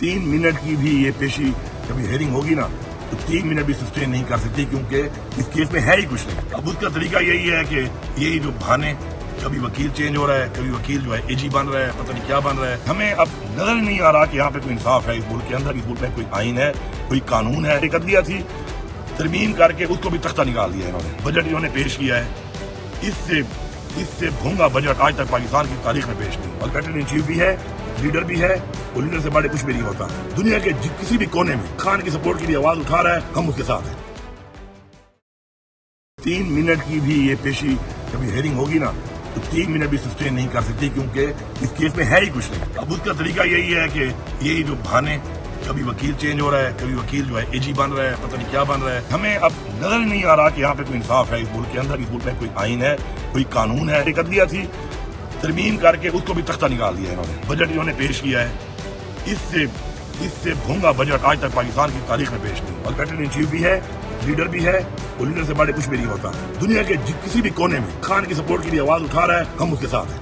3 minute کی بھی یہ پیشی کبھی ہیئرنگ ہوگی نا تو 3 منٹ بھی سسٹین نہیں کر سکتی، کیونکہ اس کیس میں ہے ہی کچھ نہیں۔ اب اس کا طریقہ یہی ہے کہ یہی جو بہانے، کبھی وکیل چینج ہو رہا ہے، کبھی وکیل جو ہے AG بن رہا ہے، پتہ نہیں کیا بن رہا ہے، ہمیں اب نظر ہی نہیں آ رہا کہ یہاں پہ کوئی انصاف ہے اس ملک کے اندر، اس ملک میں کوئی آئین ہے، کوئی قانون ہے۔ ایک عدلیہ تھی، ترمیم کر کے اس کو بھی تختہ نکال دیا انہوں نے۔ بجٹ انہوں نے پیش کیا ہے، اس سے بھونگا بجٹ آج تک پاکستان کی تاریخ میں پیش نہیں۔ اور ایڈیٹر ان چیف بھی ہے، لیڈر بھی ہے، وہ لیڈر سے بڑے کچھ بھی نہیں ہوتا۔ دنیا کے کسی بھی کونے میں خان کی سپورٹ کے لیے آواز اٹھا رہا ہے، ہم اس کے ساتھ ہیں۔ 3 منٹ کی بھی یہ پیشی کبھی ہیئرنگ ہوگی نا تو 3 منٹ بھی سسٹین نہیں کر سکتی، کیونکہ اس کیس میں ہے ہی کچھ نہیں۔ اب اس کا طریقہ یہی ہے کہ یہی جو بہانے، کبھی وکیل چینج ہو رہا ہے، کبھی وکیل جو ہے AG بن رہا ہے، پتہ نہیں کیا بن رہا ہے، ہمیں اب نظر ہی نہیں آ رہا کہ یہاں پہ کوئی انصاف ہے اس ملک کے اندر، اس ملک میں کوئی آئین ہے، کوئی قانون ہے۔ ایک عدلیہ تھی، ترمیم کر کے اس کو بھی تختہ نکال دیا انہوں نے۔ بجٹ انہوں نے پیش کیا ہے، اس سے بھونگا بجٹ آج تک پاکستان کی تاریخ میں پیش نہیں۔ اور ایڈیٹر ان چیف بھی ہے، لیڈر بھی ہے، وہ لیڈر سے بڑے کچھ بھی نہیں ہوتا۔ دنیا کے کسی بھی کونے میں خان کی سپورٹ کے لیے آواز اٹھا رہا ہے، ہم اس کے ساتھ ہیں۔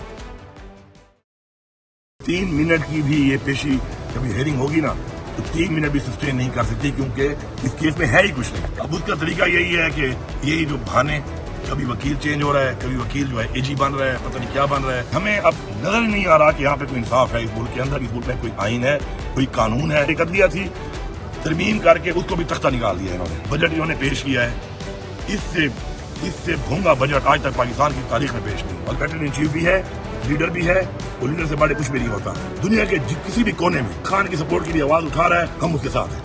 3 منٹ کی بھی یہ پیشی کبھی ہیئرنگ ہوگی نا تو 3 منٹ بھی سسٹین نہیں کر سکتی، کیونکہ اس کیس میں ہے ہی کچھ نہیں۔ اب اس کا طریقہ یہی ہے کہ یہی جو بہانے، کبھی وکیل چینج ہو رہا ہے، کبھی وکیل جو ہے AG بن رہا ہے، پتہ نہیں کیا بن رہا ہے، ہمیں اب نظر ہی نہیں آ رہا کہ یہاں پہ کوئی انصاف ہے اس ملک کے اندر، اس ملک میں کوئی آئین ہے، کوئی قانون ہے۔ ایک عدلیہ تھی، ترمیم کر کے اس کو بھی تختہ نکال دیا انہوں نے۔ بجٹ انہوں نے پیش کیا ہے، اس سے بھونگا بجٹ آج تک پاکستان کی تاریخ میں پیش نہیں۔ اور ایڈیٹر ان چیف بھی ہے، لیڈر بھی ہے، وہ لیڈر سے بڑے کچھ بھی نہیں ہوتا۔ دنیا کے کسی بھی کونے میں خان کی سپورٹ کے لیے آواز اٹھا رہا ہے، ہم اس کے ساتھ ہیں۔